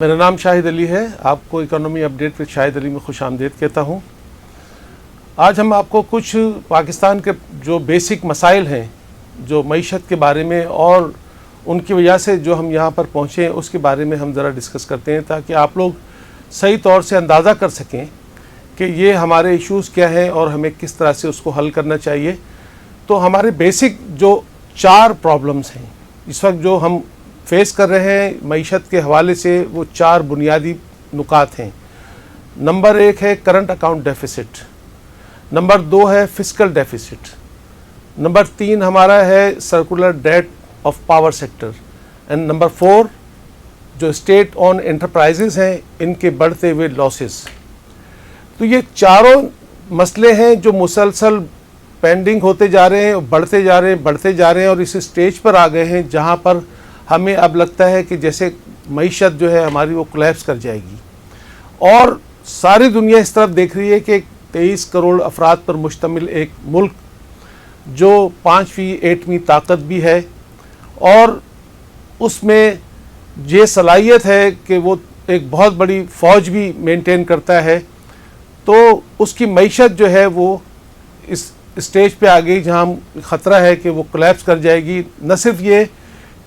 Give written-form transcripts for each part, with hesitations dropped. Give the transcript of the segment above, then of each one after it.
मेरा नाम शाहिद अली है। आपको economy update with Shahid Ali में खुश आमदीद कहता हूँ। आज हम आपको कुछ पाकिस्तान के जो बेसिक मसाइल हैं, जो मईशत के बारे में और उनकी वजह से जो हम यहाँ पर पहुँचे हैं उसके बारे में हम ज़रा डिस्कस करते हैं, ताकि आप लोग सही तौर से अंदाज़ा कर सकें कि ये हमारे इश्यूज़ क्या हैं और हमें किस तरह से उसको हल करना चाहिए। तो हमारे बेसिक जो 4 प्रॉब्लम्स हैं इस वक्त जो हम फेस कर रहे हैं मईशत के हवाले से, वो 4 बुनियादी नुकात हैं। नंबर 1 है करंट अकाउंट डेफिसिट, नंबर 2 है फिस्कल डेफिसिट, नंबर 3 हमारा है circular debt of power sector, and number 4 जो स्टेट ऑन एंटरप्राइजेज हैं इनके बढ़ते हुए लॉसेस। तो ये चारों मसले हैं जो मुसलसल पेंडिंग होते जा रहे हैं, बढ़ते जा रहे हैं और इस स्टेज पर आ गए हैं जहाँ पर हमें अब लगता है कि जैसे मईशत जो है हमारी वो कोलैप्स कर जाएगी। और सारी दुनिया इस तरफ देख रही है कि 23 करोड़ अफराद पर मुश्तमिल एक मुल्क जो 5वीं 8वीं ताकत भी है और उसमें ये सलाहियत है कि वो एक बहुत बड़ी फ़ौज भी मेंटेन करता है, तो उसकी मईशत जो है वो इस स्टेज पे आ गई जहाँ ख़तरा है कि वो कोलैप्स कर जाएगी। न सिर्फ ये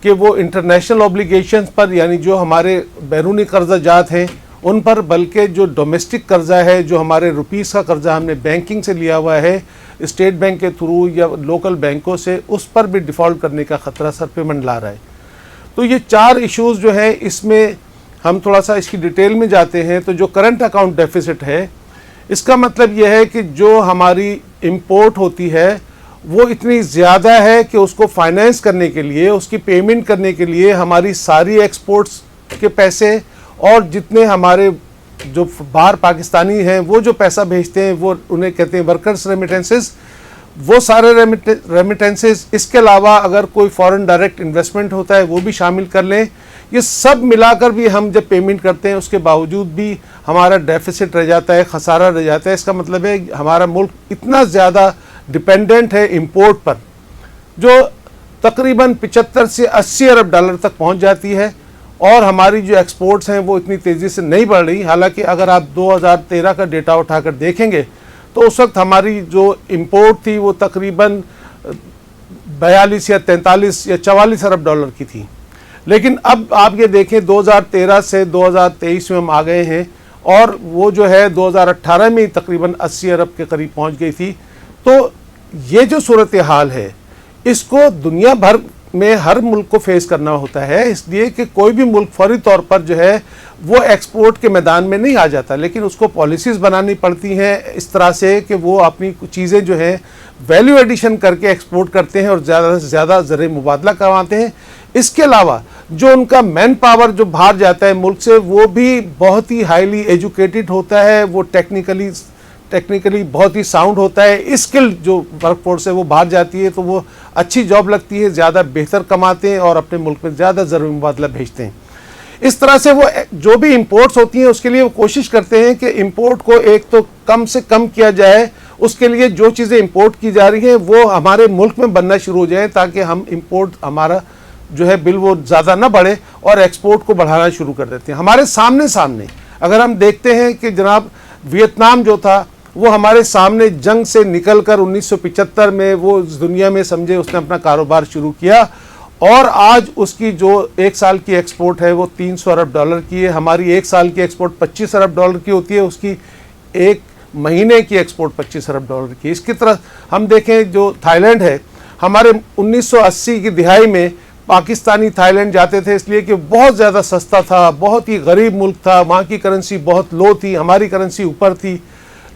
कि वो इंटरनेशनल ऑब्लिगेशंस पर, यानी जो हमारे बैरूनी कर्जा जात हैं उन पर, बल्कि जो डोमेस्टिक कर्जा है, जो हमारे रुपीस का कर्जा हमने बैंकिंग से लिया हुआ है, स्टेट बैंक के थ्रू या लोकल बैंकों से, उस पर भी डिफ़ॉल्ट करने का ख़तरा सर पे मंडला रहा है। तो ये 4 इश्यूज़ जो हैं इसमें हम थोड़ा सा इसकी डिटेल में जाते हैं। तो जो करंट अकाउंट डेफिसिट है, इसका मतलब यह है कि जो हमारी इम्पोर्ट होती है वो इतनी ज़्यादा है कि उसको फाइनेंस करने के लिए, उसकी पेमेंट करने के लिए हमारी सारी एक्सपोर्ट्स के पैसे और जितने हमारे जो बाहर पाकिस्तानी हैं वो जो पैसा भेजते हैं, वो उन्हें कहते हैं वर्कर्स रेमिटेंसेस, वो सारे रेमिटेंसेस, इसके अलावा अगर कोई फॉरेन डायरेक्ट इन्वेस्टमेंट होता है वो भी शामिल कर लें। ये सब मिलाकर भी हम जब पेमेंट करते हैं उसके बावजूद भी हमारा डेफिसिट रह जाता है, खसारा रह जाता है। इसका मतलब है हमारा मुल्क इतना ज़्यादा डिपेंडेंट है इंपोर्ट पर, जो तकरीबन 75 से 80 अरब डॉलर तक पहुंच जाती है, और हमारी जो एक्सपोर्ट्स हैं वो इतनी तेज़ी से नहीं बढ़ रही। हालांकि अगर आप 2013 का डेटा उठाकर देखेंगे तो उस वक्त हमारी जो इंपोर्ट थी वो तकरीबन 42 या 43 या 44 अरब डॉलर की थी। लेकिन अब आप ये देखें 2013 से 2023 में हम आ गए हैं और वो जो है 2018 में तकरीबन 80 अरब के करीब पहुंच गई थी। तो ये जो सूरत हाल है इसको दुनिया भर में हर मुल्क को फेस करना होता है, इसलिए कि कोई भी मुल्क फौरी तौर पर जो है वो एक्सपोर्ट के मैदान में नहीं आ जाता, लेकिन उसको पॉलिसीज़ बनानी पड़ती हैं इस तरह से कि वो अपनी चीज़ें जो हैं वैल्यू एडिशन करके एक्सपोर्ट करते हैं और ज़्यादा से ज़्यादा ज़रिए मुबादला करवाते हैं। इसके अलावा जो उनका मैन पावर जो बाहर जाता है मुल्क से, वो भी बहुत ही हाईली एजुकेटेड होता है, वो टेक्निकली बहुत ही साउंड होता है। स्किल्ड जो वर्कफोर्स है वो बाहर जाती है तो वो अच्छी जॉब लगती है, ज़्यादा बेहतर कमाते हैं और अपने मुल्क में ज़्यादा ज़रूरी मुबादला भेजते हैं। इस तरह से वो जो भी इंपोर्ट्स होती हैं उसके लिए वो कोशिश करते हैं कि इंपोर्ट को एक तो कम से कम किया जाए, उसके लिए जो चीज़ें इंपोर्ट की जा रही हैं वो हमारे मुल्क में बनना शुरू हो जाए, ताकि हम इंपोर्ट हमारा जो है बिल वो ज़्यादा ना बढ़े और एक्सपोर्ट को बढ़ाना शुरू कर देते हैं। हमारे सामने अगर हम देखते हैं कि जनाब वियतनाम जो था वो हमारे सामने जंग से निकलकर 1975 में वो दुनिया में समझे उसने अपना कारोबार शुरू किया और आज उसकी जो 1 साल की एक्सपोर्ट है वो 300 अरब डॉलर की है। हमारी 1 साल की एक्सपोर्ट 25 अरब डॉलर की होती है, उसकी 1 महीने की एक्सपोर्ट 25 अरब डॉलर की। इसकी तरह हम देखें जो थाईलैंड है, हमारे 1980 की दिहाई में पाकिस्तानी थाईलैंड जाते थे इसलिए कि बहुत ज़्यादा सस्ता था, बहुत ही गरीब मुल्क था, वहाँ की करेंसी बहुत लो थी, हमारी करेंसी ऊपर थी।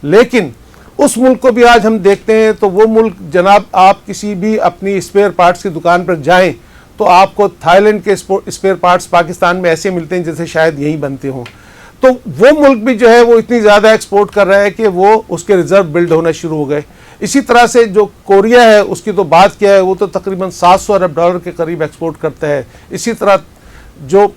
लेकिन उस मुल्क को भी आज हम देखते हैं तो वो मुल्क, जनाब आप किसी भी अपनी स्पेयर पार्ट्स की दुकान पर जाएं तो आपको थाईलैंड के स्पेयर पार्ट्स पाकिस्तान में ऐसे मिलते हैं जैसे शायद यहीं बनते हों। तो वो मुल्क भी जो है वो इतनी ज़्यादा एक्सपोर्ट कर रहा है कि वो उसके रिजर्व बिल्ड होना शुरू हो गए। इसी तरह से जो कोरिया है उसकी तो बात क्या है, वो तो तकरीबन 700 अरब डॉलर के करीब एक्सपोर्ट करता है। इसी तरह जो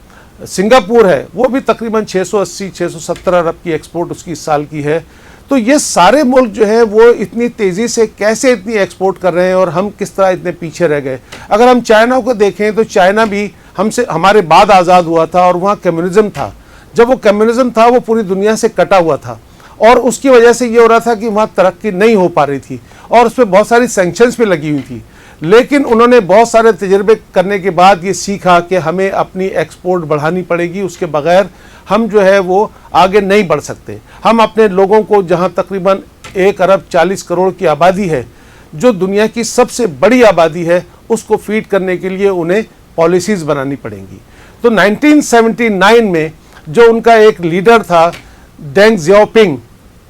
सिंगापुर है वो भी तकरीबन 680-670 अरब की एक्सपोर्ट उसकी इस साल की है। तो ये सारे मुल्क जो है वो इतनी तेज़ी से कैसे इतनी एक्सपोर्ट कर रहे हैं और हम किस तरह इतने पीछे रह गए। अगर हम चाइना को देखें तो चाइना भी हमसे हमारे बाद आज़ाद हुआ था और वहाँ कम्युनिज़्म था। जब वो कम्युनिज्म था वो पूरी दुनिया से कटा हुआ था और उसकी वजह से ये हो रहा था कि वहाँ तरक्की नहीं हो पा रही थी और उस पर बहुत सारी सैंक्शंस भी लगी हुई थी। लेकिन उन्होंने बहुत सारे तजर्बे करने के बाद ये सीखा कि हमें अपनी एक्सपोर्ट बढ़ानी पड़ेगी, उसके बगैर हम जो है वो आगे नहीं बढ़ सकते। हम अपने लोगों को, जहाँ तकरीबन 1 अरब 40 करोड़ की आबादी है, जो दुनिया की सबसे बड़ी आबादी है, उसको फीड करने के लिए उन्हें पॉलिसीज़ बनानी पड़ेंगी। तो 1979 में जो उनका एक लीडर था डेंग जियाओपिंग,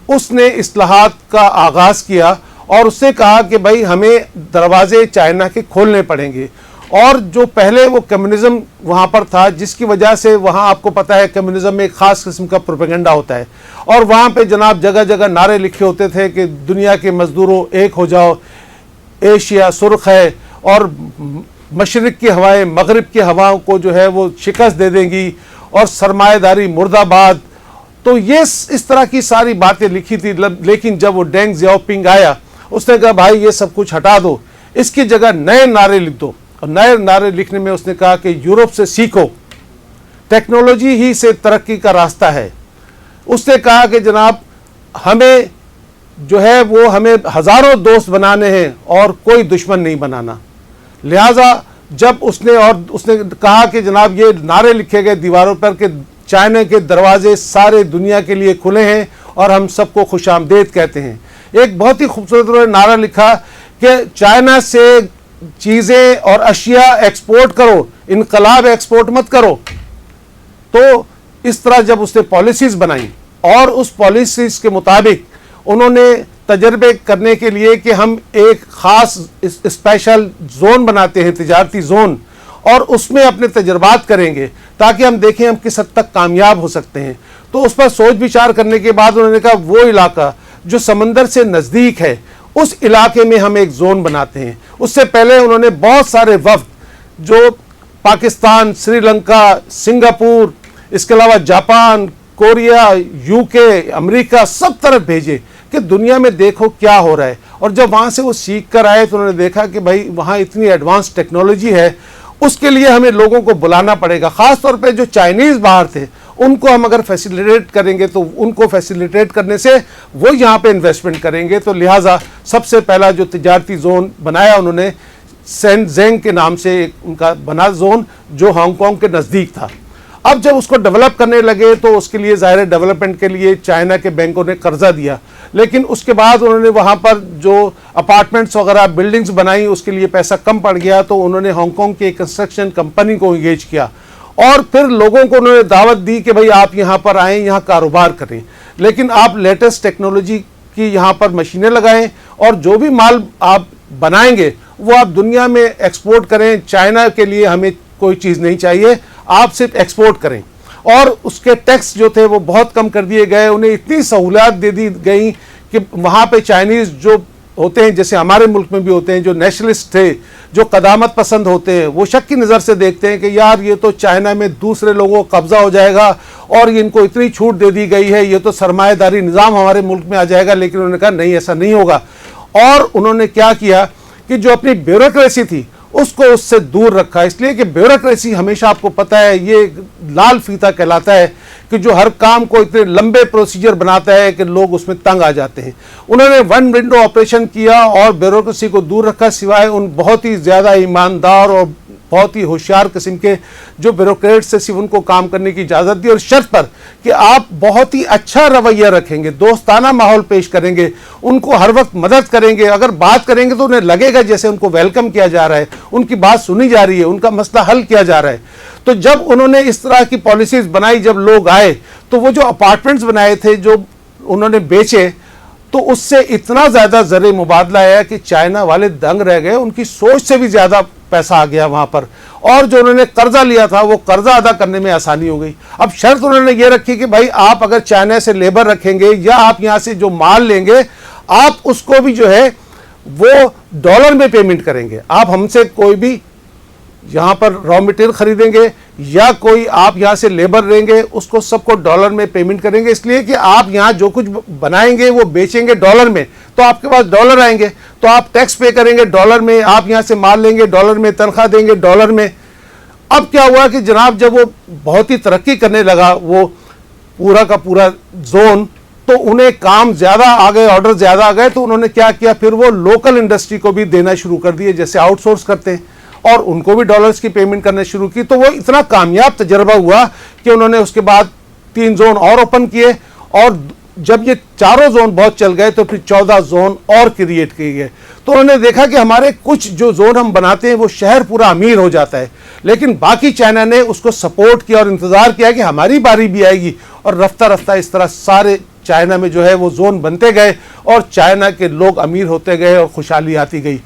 उसने इस्लाहात का आगाज़ किया और उसने कहा कि भाई हमें दरवाजे चाइना के खोलने पड़ेंगे। और जो पहले वो कम्युनिज्म वहाँ पर था, जिसकी वजह से वहाँ आपको पता है कम्युनिज्म में एक ख़ास किस्म का प्रोपेगेंडा होता है और वहाँ पे जनाब जगह जगह नारे लिखे होते थे कि दुनिया के मज़दूरों एक हो जाओ, एशिया सुर्ख है और मशरिक़ की हवाएं मगरिब की हवाओं को जो है वो शिकस्त दे देंगी और सरमाएदारी मुर्दाबाद। तो ये इस तरह की सारी बातें लिखी थी। लेकिन जब वो डेंग जियाओपिंग आया, उसने कहा भाई ये सब कुछ हटा दो, इसकी जगह नए नारे लिख दो। और नए नारे लिखने में उसने कहा कि यूरोप से सीखो, टेक्नोलॉजी ही से तरक्की का रास्ता है। उसने कहा कि जनाब हमें जो है वो हमें हज़ारों दोस्त बनाने हैं और कोई दुश्मन नहीं बनाना। लिहाजा जब उसने कहा कि जनाब ये नारे लिखे गए दीवारों पर कि चाइना के दरवाजे सारे दुनिया के लिए खुले हैं और हम सबको खुशामदीद कहते हैं। एक बहुत ही खूबसूरत नारा लिखा कि चाइना से चीज़ें और अशिया एक्सपोर्ट करो, इनकलाब एक्सपोर्ट मत करो। तो इस तरह जब उसने पॉलिसीज़ बनाई और उस पॉलिसीज़ के मुताबिक उन्होंने तजर्बे करने के लिए कि हम एक ख़ास स्पेशल जोन बनाते हैं, तिजारती जोन, और उसमें अपने तजर्बात करेंगे ताकि हम देखें हम किस हद तक कामयाब हो सकते हैं। तो उस पर सोच विचार करने के बाद उन्होंने कहा वो इलाका जो समंदर से नज़दीक है उस इलाके में हम एक जोन बनाते हैं। उससे पहले उन्होंने बहुत सारे वफ्द जो पाकिस्तान, श्रीलंका, सिंगापुर, इसके अलावा जापान, कोरिया, यूके, अमेरिका, सब तरफ भेजे कि दुनिया में देखो क्या हो रहा है। और जब वहाँ से वो सीख कर आए तो उन्होंने देखा कि भाई वहाँ इतनी एडवांस टेक्नोलॉजी है, उसके लिए हमें लोगों को बुलाना पड़ेगा। ख़ास तौर पे जो चाइनीज़ बाहर थे उनको हम अगर फैसिलिटेट करेंगे तो उनको फैसिलिटेट करने से वो यहाँ पे इन्वेस्टमेंट करेंगे। तो लिहाजा सबसे पहला जो तिजारती जोन बनाया उन्होंने शेनज़ेन के नाम से एक उनका बना जोन, जो हांगकांग के नज़दीक था। अब जब उसको डेवलप करने लगे तो उसके लिए ज़ाहिर डेवलपमेंट के लिए चाइना के बैंकों ने कर्जा दिया, लेकिन उसके बाद उन्होंने वहाँ पर जो अपार्टमेंट्स वगैरह बिल्डिंग्स बनाई उसके लिए पैसा कम पड़ गया, तो उन्होंने हांगकांग की एक कंस्ट्रक्शन कंपनी को इंगेज किया और फिर लोगों को उन्होंने दावत दी कि भाई आप यहाँ पर आएँ, यहाँ कारोबार करें, लेकिन आप लेटेस्ट टेक्नोलॉजी की यहाँ पर मशीनें लगाएं और जो भी माल आप बनाएंगे वो आप दुनिया में एक्सपोर्ट करें। चाइना के लिए हमें कोई चीज़ नहीं चाहिए, आप सिर्फ एक्सपोर्ट करें। और उसके टैक्स जो थे वो बहुत कम कर दिए गए, उन्हें इतनी सहूलियात दे दी गई कि वहाँ पे चाइनीज़ जो होते हैं, जैसे हमारे मुल्क में भी होते हैं, जो नेशनलिस्ट थे, जो कदामत पसंद होते हैं, वो शक की नज़र से देखते हैं कि यार ये तो चाइना में दूसरे लोगों को कब्ज़ा हो जाएगा और इनको इतनी छूट दे दी गई है, ये तो सरमाएदारी निज़ाम हमारे मुल्क में आ जाएगा। लेकिन उन्होंने कहा नहीं, ऐसा नहीं होगा। और उन्होंने क्या किया कि जो अपनी ब्यूरोक्रेसी थी उसको उससे दूर रखा, इसलिए कि ब्यूरोक्रेसी हमेशा आपको पता है ये लाल फीता कहलाता है कि जो हर काम को इतने लंबे प्रोसीजर बनाता है कि लोग उसमें तंग आ जाते हैं। उन्होंने वन विंडो ऑपरेशन किया और ब्यूरोक्रेसी को दूर रखा, सिवाय उन बहुत ही ज़्यादा ईमानदार और बहुत ही होशियार किस्म के जो ब्यूरोक्रेट से सिर्फ उनको काम करने की इजाज़त दी, और शर्त पर कि आप बहुत ही अच्छा रवैया रखेंगे, दोस्ताना माहौल पेश करेंगे, उनको हर वक्त मदद करेंगे। अगर बात करेंगे तो उन्हें लगेगा जैसे उनको वेलकम किया जा रहा है, उनकी बात सुनी जा रही है, उनका मसला हल किया जा रहा है। तो जब उन्होंने इस तरह की पॉलिसीज़ बनाई, जब लोग आए तो वो जो अपार्टमेंट्स बनाए थे जो उन्होंने बेचे, तो उससे इतना ज़्यादा ज़र मुबादला आया कि चाइना वाले दंग रह गए, उनकी सोच से भी ज़्यादा पैसा आ गया वहाँ पर। और जो उन्होंने कर्जा लिया था वो कर्जा अदा करने में आसानी हो गई। अब शर्त उन्होंने ये रखी कि भाई आप अगर चाइना से लेबर रखेंगे या आप यहाँ से जो माल लेंगे आप उसको भी जो है वो डॉलर में पेमेंट करेंगे। आप हमसे कोई भी यहाँ पर रॉ मटेरियल खरीदेंगे या कोई आप यहाँ से लेबर लेंगे उसको सबको डॉलर में पेमेंट करेंगे, इसलिए कि आप यहाँ जो कुछ बनाएंगे वो बेचेंगे डॉलर में, तो आपके पास डॉलर आएंगे, तो आप टैक्स पे करेंगे डॉलर में, आप यहाँ से माल लेंगे डॉलर में, तनख्वाह देंगे डॉलर में। अब क्या हुआ कि जनाब जब वो बहुत ही तरक्की करने लगा वो पूरा का पूरा जोन, तो उन्हें काम ज़्यादा आ गए, ऑर्डर ज़्यादा आ गए, तो उन्होंने क्या किया, फिर वो लोकल इंडस्ट्री को भी देना शुरू कर दिए, जैसे आउटसोर्स करते हैं, और उनको भी डॉलर्स की पेमेंट करना शुरू की। तो वो इतना कामयाब तजर्बा हुआ कि उन्होंने उसके बाद 3 जोन और ओपन किए, और जब ये चारों जोन बहुत चल गए तो फिर 14 जोन और क्रिएट किए गए। तो उन्होंने देखा कि हमारे कुछ जो जोन हम बनाते हैं वो शहर पूरा अमीर हो जाता है, लेकिन बाकी चाइना ने उसको सपोर्ट किया और इंतज़ार किया कि हमारी बारी भी आएगी, और रफ्ता रफ्ता इस तरह सारे चाइना में जो है वो जोन बनते गए और चाइना के लोग अमीर होते गए और खुशहाली आती गई।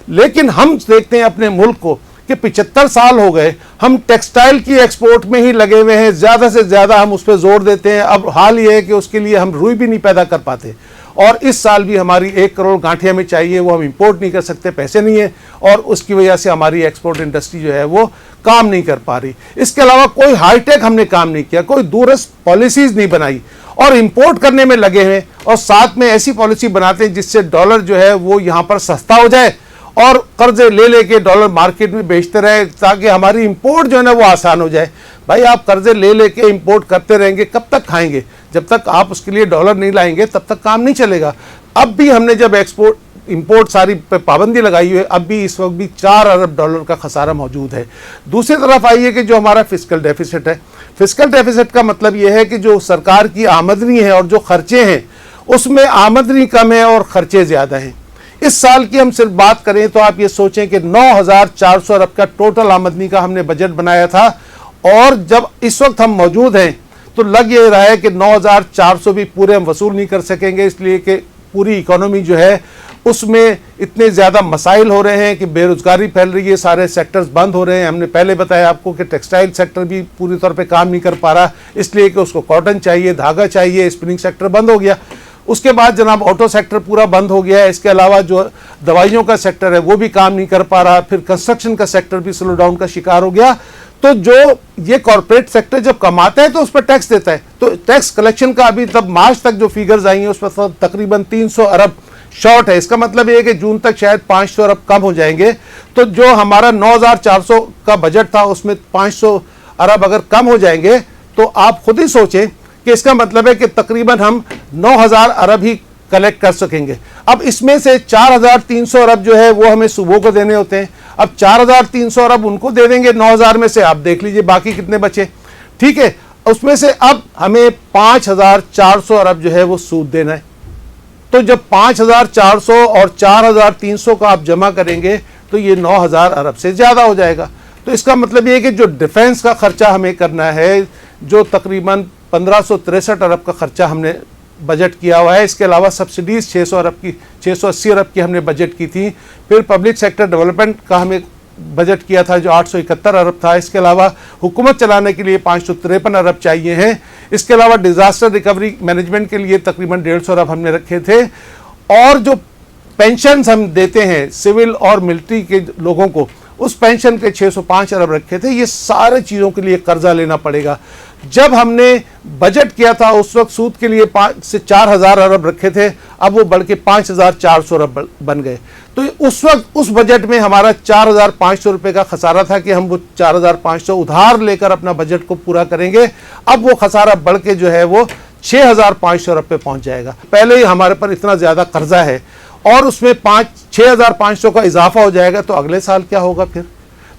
लेकिन हम देखते हैं अपने मुल्क को कि 75 साल हो गए हम टेक्सटाइल की एक्सपोर्ट में ही लगे हुए हैं, ज़्यादा से ज़्यादा हम उस पर जोर देते हैं। अब हाल ये है कि उसके लिए हम रुई भी नहीं पैदा कर पाते, और इस साल भी हमारी 1 करोड़ गांठिया में चाहिए, वो हम इंपोर्ट नहीं कर सकते, पैसे नहीं है, और उसकी वजह से हमारी एक्सपोर्ट इंडस्ट्री जो है वो काम नहीं कर पा रही। इसके अलावा कोई हाईटेक हमने काम नहीं किया, कोई दूरस्थ पॉलिसीज़ नहीं बनाई, और इंपोर्ट करने में लगे हैं, और साथ में ऐसी पॉलिसी बनाते हैं जिससे डॉलर जो है वो यहाँ पर सस्ता हो जाए, और कर्जे ले लेके डॉलर मार्केट में बेचते रहे ताकि हमारी इंपोर्ट जो है ना वो आसान हो जाए। भाई आप कर्जे ले लेके इंपोर्ट करते रहेंगे, कब तक खाएंगे? जब तक आप उसके लिए डॉलर नहीं लाएंगे तब तक काम नहीं चलेगा। अब भी हमने जब एक्सपोर्ट इंपोर्ट सारी पे पाबंदी लगाई हुई है, अब भी इस वक्त भी 4 अरब डॉलर का खसारा मौजूद है। दूसरी तरफ आइए कि जो हमारा फिस्कल डेफिसिट है, फिस्कल डेफिसिट का मतलब ये है कि जो सरकार की आमदनी है और जो खर्चे हैं उसमें आमदनी कम है और खर्चे ज़्यादा हैं। इस साल की हम सिर्फ बात करें तो आप ये सोचें कि 9,400 अरब का टोटल आमदनी का हमने बजट बनाया था, और जब इस वक्त हम मौजूद हैं तो लग ये रहा है कि 9,400 भी पूरे हम वसूल नहीं कर सकेंगे, इसलिए कि पूरी इकोनॉमी जो है उसमें इतने ज़्यादा मसाइल हो रहे हैं कि बेरोज़गारी फैल रही है, सारे सेक्टर्स बंद हो रहे हैं। हमने पहले बताया आपको कि टेक्सटाइल सेक्टर भी पूरी तौर पे काम नहीं कर पा रहा, इसलिए कि उसको कॉटन चाहिए, धागा चाहिए, स्पिनिंग सेक्टर बंद हो गया। उसके बाद जनाब ऑटो सेक्टर पूरा बंद हो गया है। इसके अलावा जो दवाइयों का सेक्टर है वो भी काम नहीं कर पा रहा, फिर कंस्ट्रक्शन का सेक्टर भी स्लो डाउन का शिकार हो गया। तो जो ये कॉर्पोरेट सेक्टर जब कमाता है तो उस पर टैक्स देता है, तो टैक्स कलेक्शन का अभी तब मार्च तक जो फिगर्स आई हैं उस पर तकरीबन 300 अरब शॉर्ट है। इसका मतलब ये है कि जून तक शायद 500 अरब कम हो जाएंगे। तो जो हमारा 9,400 का बजट था उसमें 500 अरब अगर कम हो जाएंगे तो आप खुद ही सोचें कि इसका मतलब है कि तकरीबन हम 9,000 अरब ही कलेक्ट कर सकेंगे। अब इसमें से 4,300 अरब जो है वो हमें सूबों को देने होते हैं। अब 4,300 अरब उनको दे देंगे 9,000 में से, आप देख लीजिए बाकी कितने बचे, ठीक है। उसमें से अब हमें 5,400 अरब जो है वो सूद देना है। तो जब 5,400 और 4,300 का आप जमा करेंगे तो ये 9,000 अरब से ज़्यादा हो जाएगा। तो इसका मतलब ये है कि जो डिफेंस का खर्चा हमें करना है, जो तकरीबन 1563 अरब का खर्चा हमने बजट किया हुआ है, इसके अलावा सब्सिडीज़ 680 अरब की हमने बजट की थी। फिर पब्लिक सेक्टर डेवलपमेंट का हमें बजट किया था जो 871 अरब था। इसके अलावा हुकूमत चलाने के लिए 553 अरब चाहिए हैं। इसके अलावा डिज़ास्टर रिकवरी मैनेजमेंट के लिए तकरीबन 150 अरब हमने रखे थे। और जो पेंशन हम देते हैं सिविल और मिलिट्री के लोगों को, उस पेंशन के 605 अरब रखे थे। ये सारे चीज़ों के लिए कर्जा लेना पड़ेगा। जब हमने बजट किया था उस वक्त सूद के लिए 5 से 4,000 अरब रखे थे, अब वो बढ़ के 5,400 अरब बन गए। तो उस वक्त उस बजट में हमारा 4,500 रुपये का खसारा था कि हम वो 4,500 उधार लेकर अपना बजट को पूरा करेंगे। अब वो खसारा बढ़ के जो है वो 6,500 अरब पे पहुंच जाएगा। पहले ही हमारे पर इतना ज़्यादा कर्जा है और उसमें 6,500 का इजाफा हो जाएगा, तो अगले साल क्या होगा फिर?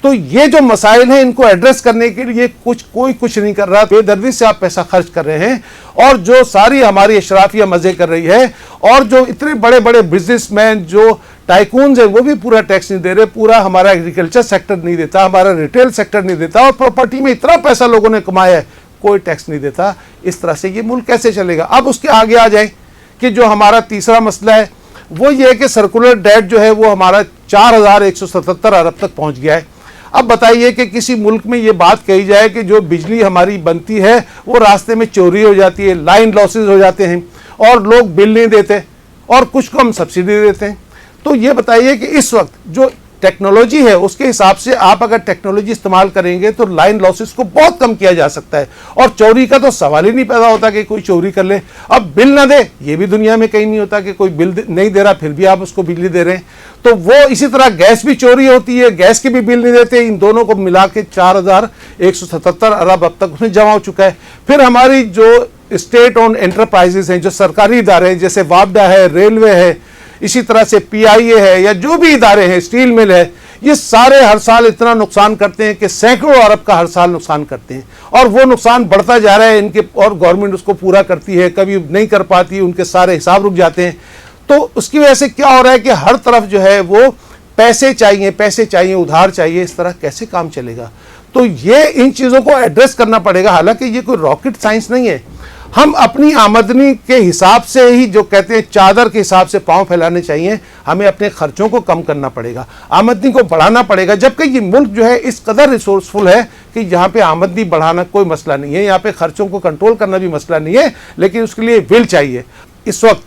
तो ये जो मसाइल हैं इनको एड्रेस करने के लिए कोई कुछ नहीं कर रहा। बेदर्दी से आप पैसा खर्च कर रहे हैं, और जो सारी हमारी अशराफिया मज़े कर रही है, और जो इतने बड़े बड़े बिजनेसमैन जो टाइकून्स हैं वो भी पूरा टैक्स नहीं दे रहे। पूरा हमारा एग्रीकल्चर सेक्टर नहीं देता, हमारा रिटेल सेक्टर नहीं देता, और प्रॉपर्टी में इतना पैसा लोगों ने कमाया है कोई टैक्स नहीं देता। इस तरह से ये मुल्क कैसे चलेगा? अब उसके आगे आ जाए कि जो हमारा तीसरा मसला है वो ये है कि सर्कुलर डेट जो है वो हमारा 4,177 अरब तक पहुंच गया है। अब बताइए कि किसी मुल्क में ये बात कही जाए कि जो बिजली हमारी बनती है वो रास्ते में चोरी हो जाती है, लाइन लॉसेज हो जाते हैं, और लोग बिल नहीं देते, और कुछ को हम सब्सिडी देते हैं। तो ये बताइए कि इस वक्त जो टेक्नोलॉजी है उसके हिसाब से आप अगर टेक्नोलॉजी इस्तेमाल करेंगे तो लाइन लॉसेस को बहुत कम किया जा सकता है, और चोरी का तो सवाल ही नहीं पैदा होता कि कोई चोरी कर ले। अब बिल ना दे, ये भी दुनिया में कहीं नहीं होता कि कोई बिल नहीं दे रहा फिर भी आप उसको बिजली दे रहे हैं। तो वो इसी तरह गैस भी चोरी होती है, गैस के भी बिल नहीं देते। इन दोनों को मिला के 4177 अरब अब तक उसमें जमा हो चुका है। फिर हमारी जो स्टेट ओन्ड एंटरप्राइजेस हैं, जो सरकारी इदारे हैं, जैसे वापडा है, रेलवे है, इसी तरह से PIA है, या जो भी इदारे हैं, स्टील मिल है, ये सारे हर साल इतना नुकसान करते हैं कि सैकड़ों अरब का हर साल नुकसान करते हैं, और वो नुकसान बढ़ता जा रहा है इनके, और गवर्नमेंट उसको पूरा करती है, कभी नहीं कर पाती, उनके सारे हिसाब रुक जाते हैं। तो उसकी वजह से क्या हो रहा है कि हर तरफ जो है वो पैसे चाहिए, उधार चाहिए, इस तरह कैसे काम चलेगा? तो ये इन चीज़ों को एड्रेस करना पड़ेगा। हालांकि ये कोई रॉकेट साइंस नहीं है, हम अपनी आमदनी के हिसाब से ही, जो कहते हैं चादर के हिसाब से पांव फैलाने चाहिए, हमें अपने खर्चों को कम करना पड़ेगा, आमदनी को बढ़ाना पड़ेगा। जबकि ये मुल्क जो है इस कदर रिसोर्सफुल है कि यहाँ पे आमदनी बढ़ाना कोई मसला नहीं है, यहाँ पे खर्चों को कंट्रोल करना भी मसला नहीं है, लेकिन उसके लिए विल चाहिए। इस वक्त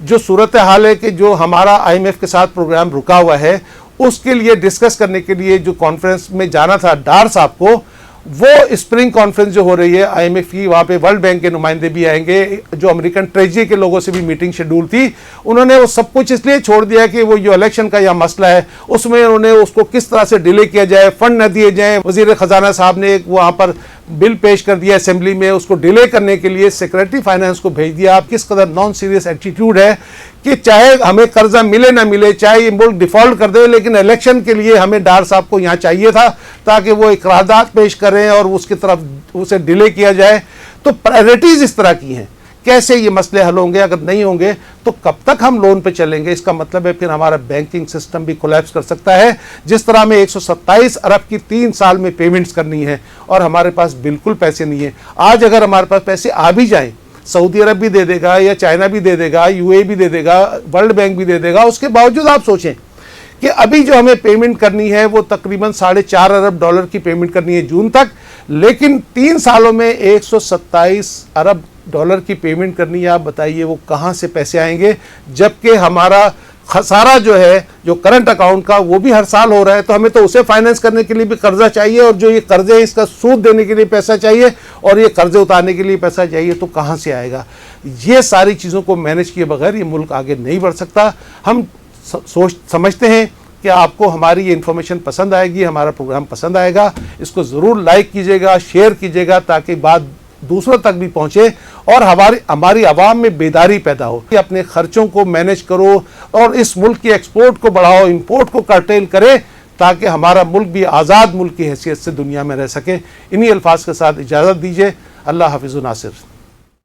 जो सूरत हाल है कि जो हमारा IMF के साथ प्रोग्राम रुका हुआ है, उसके लिए डिस्कस करने के लिए जो कॉन्फ्रेंस में जाना था डार साहब को, वो स्प्रिंग कॉन्फ्रेंस जो हो रही है IMF की, वहाँ पे वर्ल्ड बैंक के नुमाइंदे भी आएंगे, जो अमेरिकन ट्रेजरी के लोगों से भी मीटिंग शेड्यूल थी, उन्होंने वो सब कुछ इसलिए छोड़ दिया कि वो जो इलेक्शन का यह मसला है उसमें उन्होंने उसको किस तरह से डिले किया जाए, फंड न दिए जाएं। वजीर खजाना साहब ने एक वहाँ पर बिल पेश कर दिया असेंबली में, उसको डिले करने के लिए सेक्रेटरी फाइनेंस को भेज दिया। आप किस कदर नॉन सीरियस एटीट्यूड है कि चाहे हमें कर्जा मिले ना मिले, चाहे ये मुल्क डिफॉल्ट कर दे, लेकिन इलेक्शन के लिए हमें डार साहब को यहाँ चाहिए था ताकि वो एक करारदाद पेश करें और उसकी तरफ उसे डिले किया जाए। तो प्रायोरिटीज इस तरह की हैं। कैसे ये मसले हल होंगे? अगर नहीं होंगे तो कब तक हम लोन पे चलेंगे? इसका मतलब है फिर हमारा बैंकिंग सिस्टम भी कोलैप्स कर सकता है। जिस तरह में 127 अरब की 3 साल में पेमेंट्स करनी है और हमारे पास बिल्कुल पैसे नहीं है। आज अगर हमारे पास पैसे आ भी जाएं, सऊदी अरब भी दे देगा, या चाइना भी दे देगा, UAE भी दे देगा, वर्ल्ड बैंक भी दे देगा, उसके बावजूद आप सोचें कि अभी जो हमें पेमेंट करनी है वो तकरीबन $4.5 अरब की पेमेंट करनी है जून तक, लेकिन 3 सालों में 127 अरब डॉलर की पेमेंट करनी है। आप बताइए वो कहाँ से पैसे आएंगे? जबकि हमारा खसारा जो है, जो करंट अकाउंट का, वो भी हर साल हो रहा है। तो हमें तो उसे फाइनेंस करने के लिए भी कर्जा चाहिए, और जो ये कर्जे हैं इसका सूद देने के लिए पैसा चाहिए, और ये कर्जे उतारने के लिए पैसा चाहिए। तो कहाँ से आएगा? ये सारी चीज़ों को मैनेज किए बगैर ये मुल्क आगे नहीं बढ़ सकता। हम समझते हैं कि आपको हमारी ये इन्फॉर्मेशन पसंद आएगी, हमारा प्रोग्राम पसंद आएगा। इसको ज़रूर लाइक कीजिएगा, शेयर कीजिएगा, ताकि बात दूसरों तक भी पहुंचे और हमारी आवाम में बेदारी पैदा हो कि अपने खर्चों को मैनेज करो और इस मुल्क की एक्सपोर्ट को बढ़ाओ, इंपोर्ट को कर्टेल करें, ताकि हमारा मुल्क भी आज़ाद मुल्क की हैसियत से दुनिया में रह सके। इन्हीं अल्फाज के साथ इजाज़त दीजिए। अल्लाह हाफिज़ नासिर।